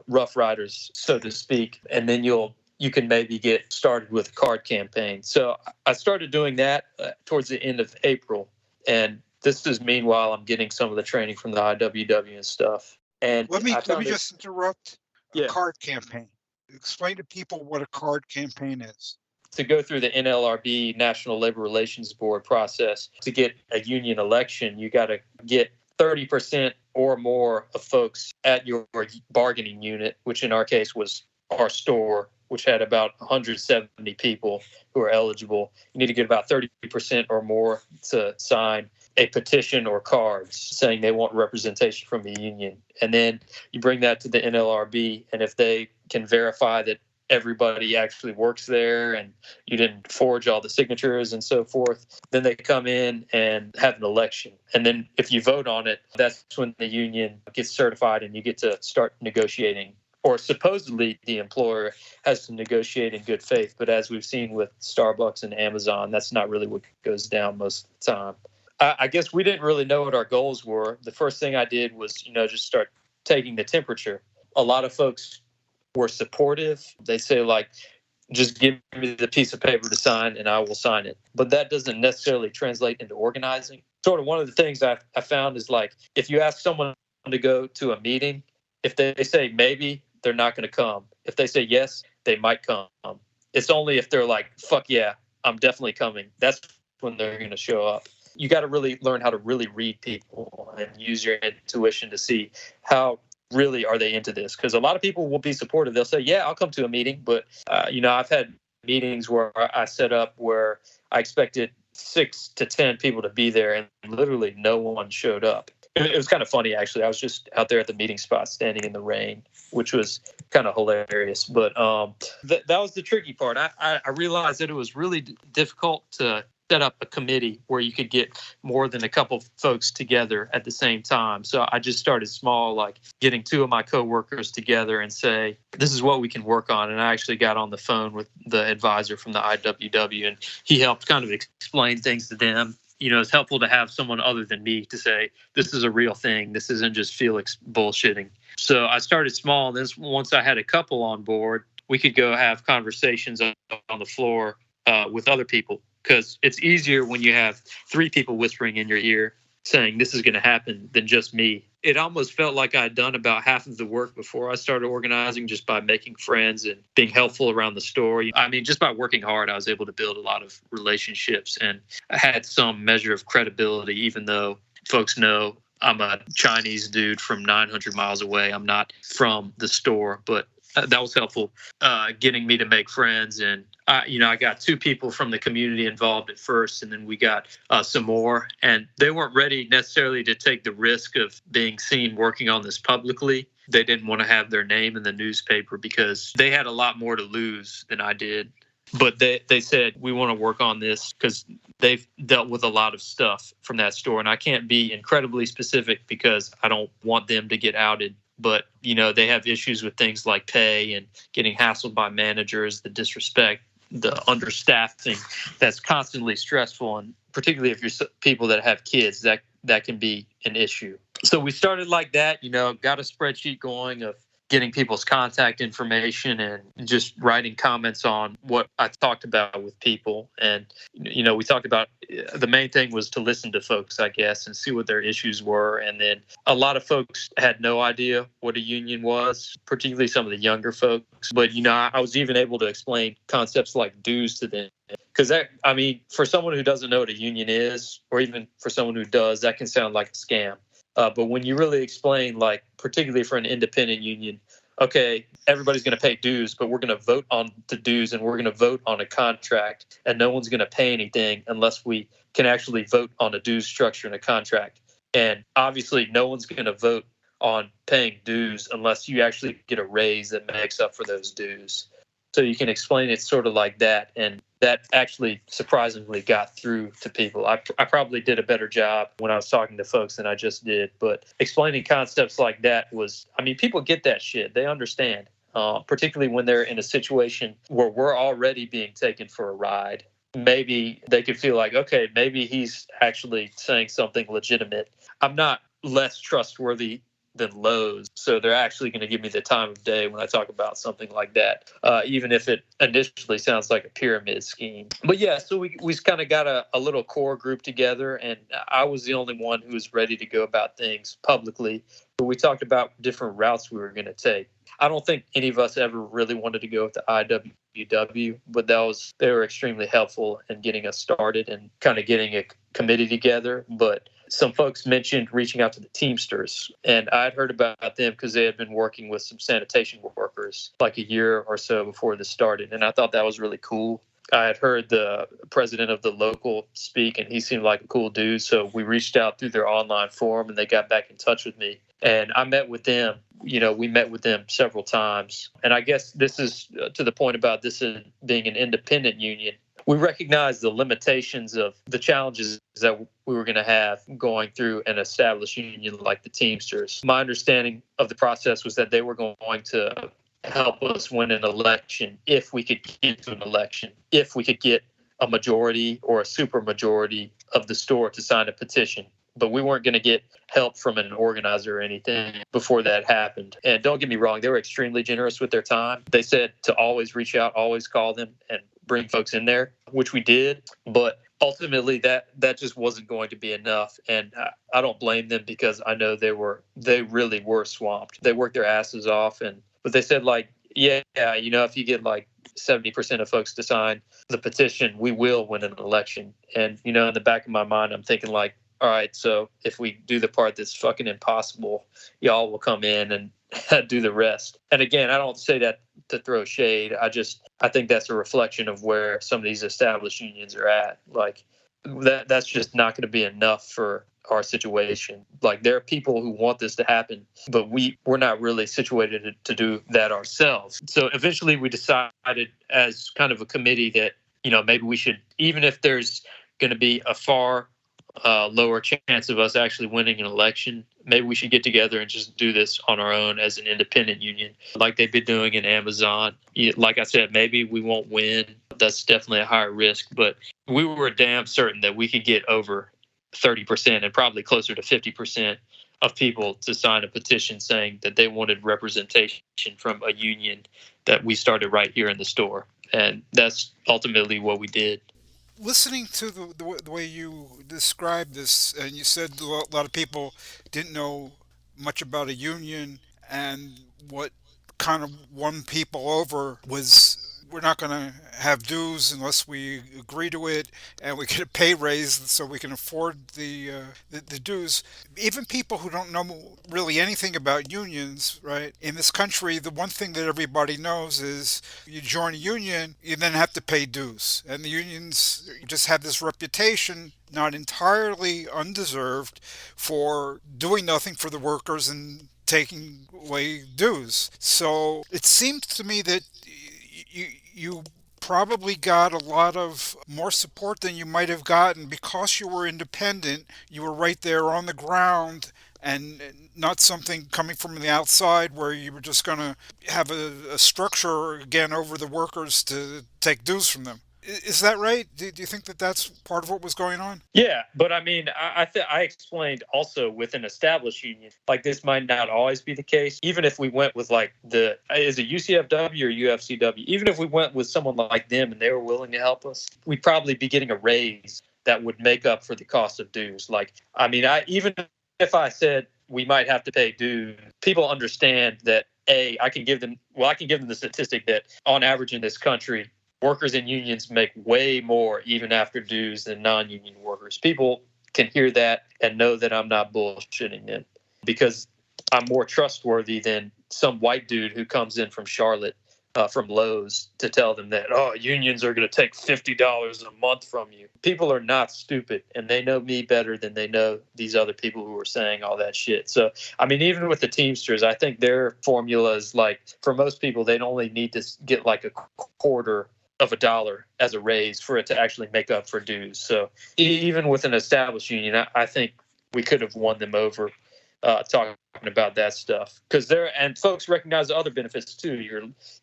rough riders, so to speak, and then you can maybe get started with a card campaign. So I started doing that towards the end of April, and this is meanwhile I'm getting some of the training from the IWW and stuff. And let me just interrupt. Yeah. A card campaign. Explain to people what a card campaign is. To go through the NLRB, National Labor Relations Board process to get a union election, you got to get 30% or more of folks at your bargaining unit, which in our case was our store, which had about 170 people who are eligible. You need to get about 30% or more to sign a petition or cards saying they want representation from the union. And then you bring that to the NLRB, and if they can verify that everybody actually works there and you didn't forge all the signatures and so forth, then they come in and have an election. And then if you vote on it, that's when the union gets certified and you get to start negotiating. Or supposedly the employer has to negotiate in good faith. But as we've seen with Starbucks and Amazon, that's not really what goes down most of the time. I guess we didn't really know what our goals were. The first thing I did was, just start taking the temperature. A lot of folks were supportive. They say, like, just give me the piece of paper to sign and I will sign it. But that doesn't necessarily translate into organizing. Sort of one of the things I found is, like, if you ask someone to go to a meeting, if they say maybe, they're not going to come. If they say yes, they might come. It's only if they're like, fuck yeah, I'm definitely coming. That's when they're going to show up. You got to really learn how to really read people and use your intuition to see how really are they into this. Because a lot of people will be supportive. They'll say, yeah, I'll come to a meeting. But, I've had meetings where I set up where I expected 6 to 10 people to be there and literally no one showed up. It was kind of funny, actually. I was just out there at the meeting spot standing in the rain, which was kind of hilarious. But that was the tricky part. I realized that it was really difficult to set up a committee where you could get more than a couple folks together at the same time. So I just started small, like getting 2 of my coworkers together and say, this is what we can work on. And I actually got on the phone with the advisor from the IWW, and he helped kind of explain things to them. It's helpful to have someone other than me to say, this is a real thing. This isn't just Felix bullshitting. So I started small. And then once I had a couple on board, we could go have conversations on the floor with other people. Because it's easier when you have 3 people whispering in your ear saying this is going to happen than just me. It almost felt like I'd done about half of the work before I started organizing, just by making friends and being helpful around the store. I mean, just by working hard, I was able to build a lot of relationships, and I had some measure of credibility, even though folks know I'm a Chinese dude from 900 miles away. I'm not from the store, but that was helpful, getting me to make friends. And I got 2 people from the community involved at first, and then we got some more. And they weren't ready necessarily to take the risk of being seen working on this publicly. They didn't want to have their name in the newspaper because they had a lot more to lose than I did. But they said, we want to work on this because they've dealt with a lot of stuff from that store. And I can't be incredibly specific because I don't want them to get outed. But, they have issues with things like pay and getting hassled by managers, the disrespect, the understaffing that's constantly stressful. And particularly if you're people that have kids, that can be an issue. So we started like that, got a spreadsheet going of getting people's contact information and just writing comments on what I talked about with people. And, we talked about the main thing was to listen to folks, I guess, and see what their issues were. And then a lot of folks had no idea what a union was, particularly some of the younger folks. But, I was even able to explain concepts like dues to them. Because for someone who doesn't know what a union is, or even for someone who does, that can sound like a scam. But when you really explain, like, particularly for an independent union, okay, everybody's going to pay dues, but we're going to vote on the dues and we're going to vote on a contract, and no one's going to pay anything unless we can actually vote on a dues structure and a contract. And obviously, no one's going to vote on paying dues unless you actually get a raise that makes up for those dues. So you can explain it sort of like that. And that actually surprisingly got through to people. I probably did a better job when I was talking to folks than I just did. But explaining concepts like that people get that shit. They understand, particularly when they're in a situation where we're already being taken for a ride. Maybe they could feel like, okay, maybe he's actually saying something legitimate. I'm not less trustworthy than Lowe's, so they're actually going to give me the time of day when I talk about something like that, even if it initially sounds like a pyramid scheme. But yeah, so we kind of got a little core group together, and I was the only one who was ready to go about things publicly. But we talked about different routes we were going to take. I don't think any of us ever really wanted to go with the IWW, but they were extremely helpful in getting us started and kind of getting a committee together. But some folks mentioned reaching out to the Teamsters, and I'd heard about them because they had been working with some sanitation workers like a year or so before this started, and I thought that was really cool. I had heard the president of the local speak, and he seemed like a cool dude, so we reached out through their online forum, and they got back in touch with me, and I met with them. We met with them several times, and I guess this is to the point about this being an independent union. We recognize the limitations of the challenges that we were going to have going through an established union like the Teamsters. My understanding of the process was that they were going to help us win an election if we could get to an election, if we could get a majority or a supermajority of the store to sign a petition. But we weren't going to get help from an organizer or anything before that happened. And don't get me wrong, they were extremely generous with their time. They said to always reach out, always call them, and bring folks in there, which we did. But ultimately, that just wasn't going to be enough. And I don't blame them, because I know they really were swamped. They worked their asses off. But they said, like, yeah, if you get like 70% of folks to sign the petition, we will win an election. And, in the back of my mind, I'm thinking, like, all right, so if we do the part that's fucking impossible, y'all will come in and do the rest. And again, I don't say that to throw shade. I think that's a reflection of where some of these established unions are at. Like, that's just not going to be enough for our situation. Like, there are people who want this to happen, but we're not really situated to do that ourselves. So eventually we decided as kind of a committee that, maybe we should, even if there's going to be a far lower chance of us actually winning an election, maybe we should get together and just do this on our own as an independent union, like they've been doing in Amazon. Like I said, maybe we won't win. That's definitely a higher risk, but we were damn certain that we could get over 30% and probably closer to 50% of people to sign a petition saying that they wanted representation from a union that we started right here in the store. And that's ultimately what we did. Listening to the way you described this, and you said a lot of people didn't know much about a union, and what kind of won people over was, we're not going to have dues unless we agree to it, and we get a pay raise so we can afford the dues. Even people who don't know really anything about unions, right? In this country, the one thing that everybody knows is you join a union, you then have to pay dues. And the unions just have this reputation, not entirely undeserved, for doing nothing for the workers and taking away dues. So it seems to me that you probably got a lot of more support than you might have gotten because you were independent. You were right there on the ground, and not something coming from the outside where you were just going to have a structure again over the workers to take dues from them. Is that right? Do you think that that's part of what was going on? Yeah, but I mean, I explained also with an established union, like, this might not always be the case. Even if we went with like is it UCFW or UFCW? Even if we went with someone like them and they were willing to help us, we'd probably be getting a raise that would make up for the cost of dues. Like, I mean, even if I said we might have to pay dues, people understand that I can give them the statistic that on average in this country, workers in unions make way more even after dues than non-union workers. People can hear that and know that I'm not bullshitting them, because I'm more trustworthy than some white dude who comes in from Charlotte, from Lowe's, to tell them that, unions are going to take $50 a month from you. People are not stupid, and they know me better than they know these other people who are saying all that shit. So, I mean, even with the Teamsters, I think their formula is like, for most people, they'd only need to get like a quarter of $1 as a raise for it to actually make up for dues. So even with an established union, I think we could have won them over talking about that stuff, because and folks recognize the other benefits too.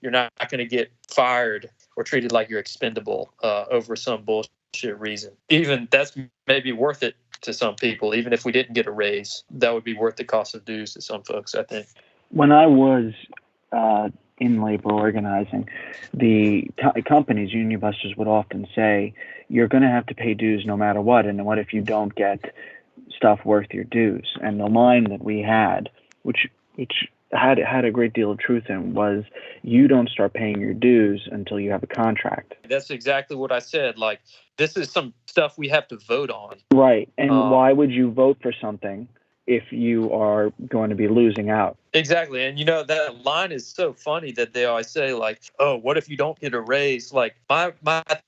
You're not going to get fired or treated like you're expendable over some bullshit reason. Even that's maybe worth it to some people. Even if we didn't get a raise, that would be worth the cost of dues to some folks, I think. When I was in labor organizing, the companies, union busters, would often say, you're going to have to pay dues no matter what, and what if you don't get stuff worth your dues? And the line that we had, which had a great deal of truth in was you don't start paying your dues until you have a contract. That's exactly what I said. Like, this is some stuff we have to vote on. Right. And why would you vote for something if you are going to be losing out? Exactly. And, that line is so funny that they always say, like, oh, what if you don't get a raise? Like, my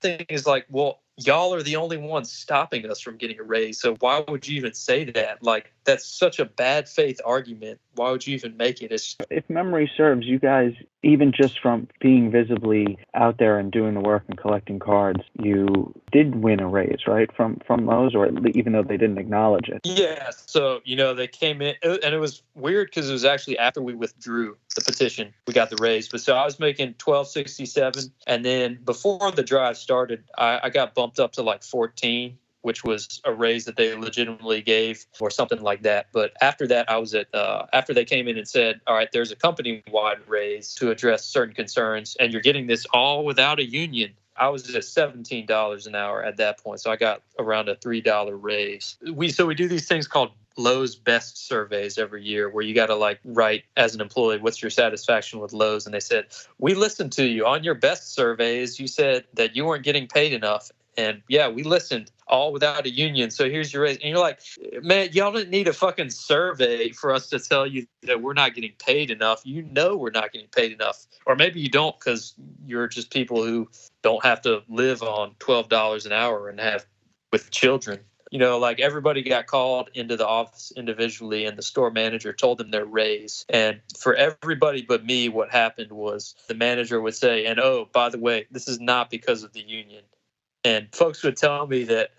thing is like, well, y'all are the only ones stopping us from getting a raise. So why would you even say that? Like, that's such a bad faith argument. Why would you even make it? If memory serves, you guys, even just from being visibly out there and doing the work and collecting cards, you did win a raise, right, from those, or even though they didn't acknowledge it. Yeah. So, they came in, and it was weird because it was actually after we withdrew the petition, we got the raise. But so I was making $12.67, and then before the drive started, I got bumped up to like 14, which was a raise that they legitimately gave or something like that. But after that, I was at, after they came in and said, all right, there's a company-wide raise to address certain concerns, and you're getting this all without a union. I was at $17 an hour at that point. So I got around a $3 raise. We do these things called Lowe's best surveys every year, where you got to like write as an employee, what's your satisfaction with Lowe's? And they said, we listened to you on your best surveys. You said that you weren't getting paid enough. And yeah, we listened, all without a union. So here's your raise. And you're like, man, y'all didn't need a fucking survey for us to tell you that we're not getting paid enough. We're not getting paid enough. Or maybe you don't, because you're just people who don't have to live on $12 an hour and have with children. Like everybody got called into the office individually, and the store manager told them their raise. And for everybody but me, what happened was the manager would say, and oh, by the way, this is not because of the union. And folks would tell me that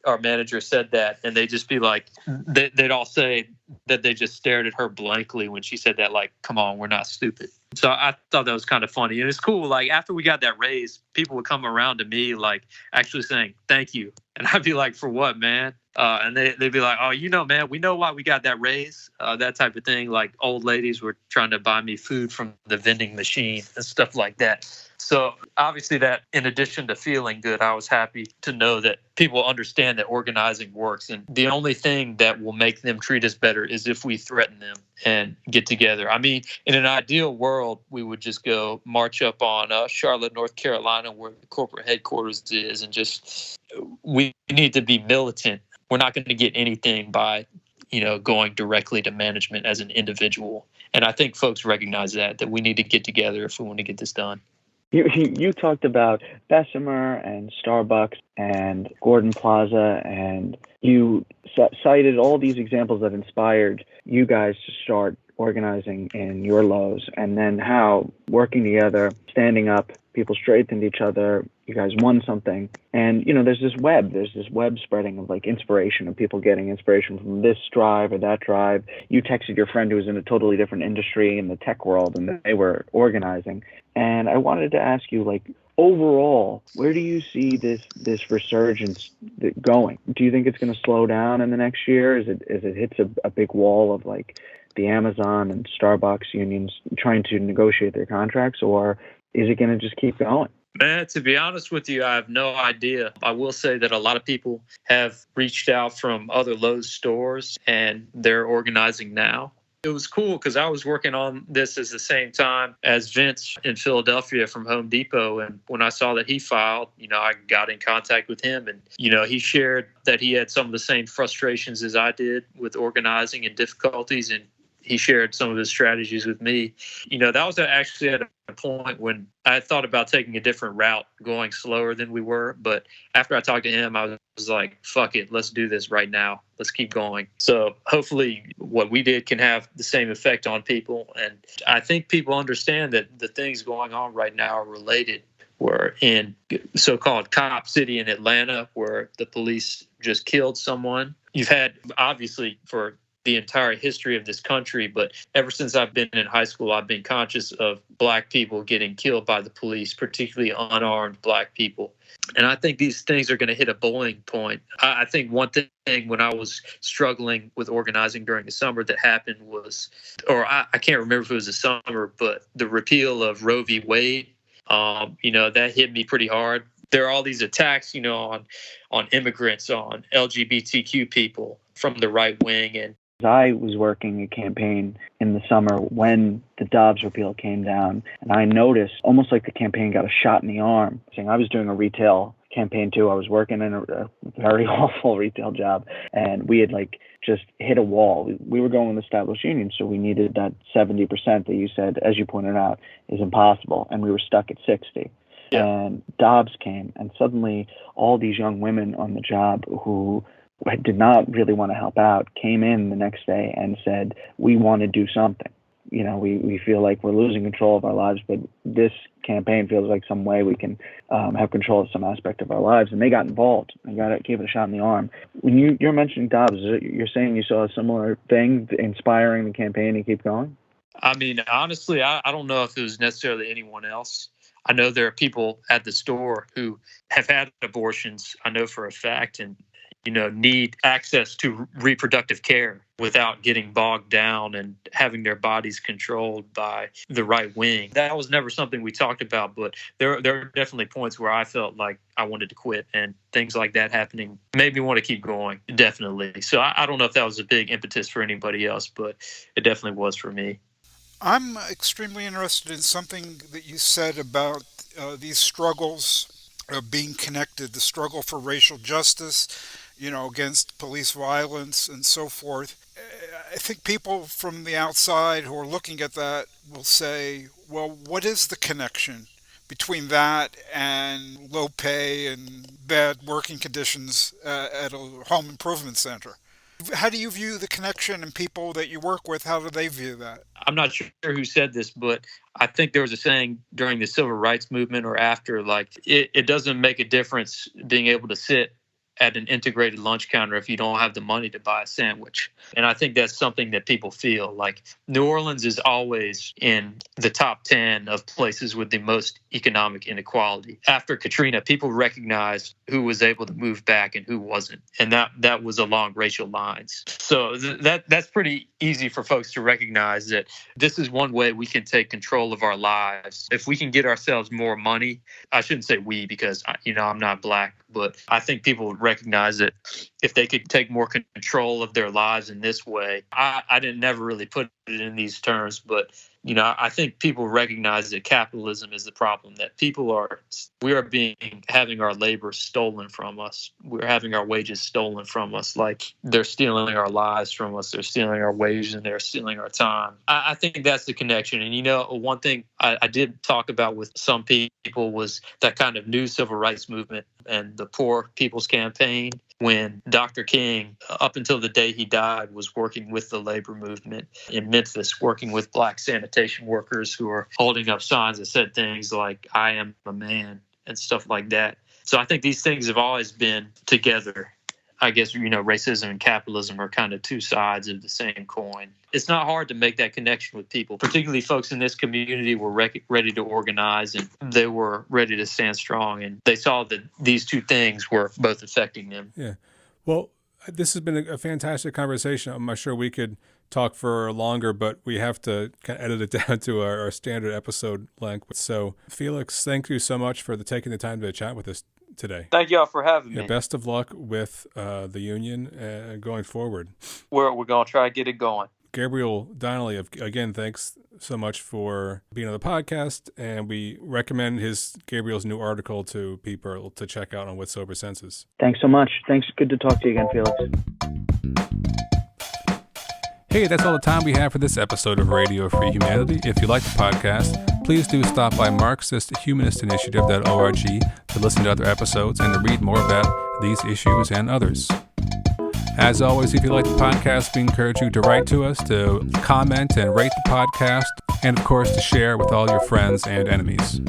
our manager said that, and they'd just be like, they'd all say that they just stared at her blankly when she said that, like, come on, we're not stupid. So I thought that was kind of funny. And it's cool. Like, after we got that raise, people would come around to me, like, actually saying, thank you. And I'd be like, for what, man? And they'd be like, oh, man, we know why we got that raise, that type of thing. Like, old ladies were trying to buy me food from the vending machine and stuff like that. So obviously that, in addition to feeling good, I was happy to know that people understand that organizing works. And the only thing that will make them treat us better is if we threaten them and get together. I mean, in an ideal world, we would just go march up on Charlotte, North Carolina, where the corporate headquarters is, and just, we need to be militant. We're not going to get anything by, going directly to management as an individual. And I think folks recognize that we need to get together if we want to get this done. You talked about Bessemer and Starbucks and Gordon Plaza, and you cited all these examples that inspired you guys to start organizing in your Lowe's, and then how working together, standing up, people strengthened each other, you guys won something. And, there's this web spreading of like inspiration, of people getting inspiration from this drive or that drive. You texted your friend who was in a totally different industry in the tech world, and they were organizing. And I wanted to ask you, like, overall, where do you see this resurgence going? Do you think it's going to slow down in the next year? As it hits a big wall of like the Amazon and Starbucks unions trying to negotiate their contracts, or is it going to just keep going? Man, to be honest with you, I have no idea. I will say that a lot of people have reached out from other Lowe's stores, and they're organizing now. It was cool because I was working on this at the same time as Vince in Philadelphia from Home Depot. And when I saw that he filed, I got in contact with him, and, he shared that he had some of the same frustrations as I did with organizing and difficulties. And he shared some of his strategies with me. That was actually at a point when I thought about taking a different route, going slower than we were. But after I talked to him, I was like, fuck it, let's do this right now. Let's keep going. So hopefully what we did can have the same effect on people. And I think people understand that the things going on right now are related. We're in so-called Cop City in Atlanta, where the police just killed someone. You've had, obviously, for the entire history of this country, but ever since I've been in high school, I've been conscious of Black people getting killed by the police, particularly unarmed Black people. And I think these things are going to hit a boiling point. I think one thing when I was struggling with organizing during the summer that happened was, or I can't remember if it was the summer, but the repeal of Roe v. Wade, that hit me pretty hard. There are all these attacks, on immigrants, on LGBTQ people from the right wing. And I was working a campaign in the summer when the Dobbs repeal came down, and I noticed almost like the campaign got a shot in the arm. I was doing a retail campaign too. I was working in a very awful retail job, and we had just hit a wall. We were going with established unions, so we needed that 70% that you said, as you pointed out, is impossible, and we were stuck at 60. Yeah. And Dobbs came, and suddenly all these young women on the job who did not really want to help out came in the next day and said, we want to do something. We feel like we're losing control of our lives, but this campaign feels like some way we can have control of some aspect of our lives. And they got involved and gave it a shot in the arm. When you're mentioning Dobbs, you're saying you saw a similar thing inspiring the campaign to keep going? I mean, honestly, I don't know if it was necessarily anyone else. I know there are people at the store who have had abortions, I know for a fact, and need access to reproductive care without getting bogged down and having their bodies controlled by the right wing. That was never something we talked about, but there are definitely points where I felt like I wanted to quit, and things like that happening made me want to keep going, definitely. So I don't know if that was a big impetus for anybody else, but it definitely was for me. I'm extremely interested in something that you said about these struggles being connected, the struggle for racial justice, against police violence and so forth. I think people from the outside who are looking at that will say, well, what is the connection between that and low pay and bad working conditions at a home improvement center? How do you view the connection, and people that you work with, how do they view that? I'm not sure who said this, but I think there was a saying during the civil rights movement or after, it doesn't make a difference being able to sit at an integrated lunch counter if you don't have the money to buy a sandwich. And I think that's something that people feel. Like New Orleans is always in the top 10 of places with the most economic inequality. After Katrina, people recognized who was able to move back and who wasn't. And that was along racial lines. So that's pretty easy for folks to recognize that this is one way we can take control of our lives. If we can get ourselves more money, I shouldn't say we because, I'm not black, but I think people would recognize that if they could take more control of their lives in this way. I didn't never really put it in these terms, but I think people recognize that capitalism is the problem, that we are having our labor stolen from us. We're having our wages stolen from us. Like they're stealing our lives from us. They're stealing our wages and they're stealing our time. I think that's the connection. And one thing I did talk about with some people was that kind of new civil rights movement and the Poor People's Campaign, when Dr. King, up until the day he died, was working with the labor movement in Memphis, working with black sanitation workers who are holding up signs that said things like, I am a man, and stuff like that. So I think these things have always been together. I guess, racism and capitalism are kind of two sides of the same coin. It's not hard to make that connection with people, particularly folks in this community were ready to organize and they were ready to stand strong. And they saw that these two things were both affecting them. Yeah. Well, this has been a fantastic conversation. I'm not sure we could talk for longer, but we have to kind of edit it down to our standard episode length. So, Felix, thank you so much for taking the time to chat with us today. Thank y'all for having me. Best of luck with the union going forward. We're going to try to get it going. Gabriel Donnelly, again, thanks so much for being on the podcast, and we recommend Gabriel's new article to people to check out on With Sober Senses. Thanks so much. Thanks. Good to talk to you again, Felix. Hey, that's all the time we have for this episode of Radio Free Humanity. If you like the podcast, please do stop by Marxist-Humanist Initiative.org to listen to other episodes and to read more about these issues and others. As always, if you like the podcast, we encourage you to write to us, to comment and rate the podcast, and of course to share with all your friends and enemies.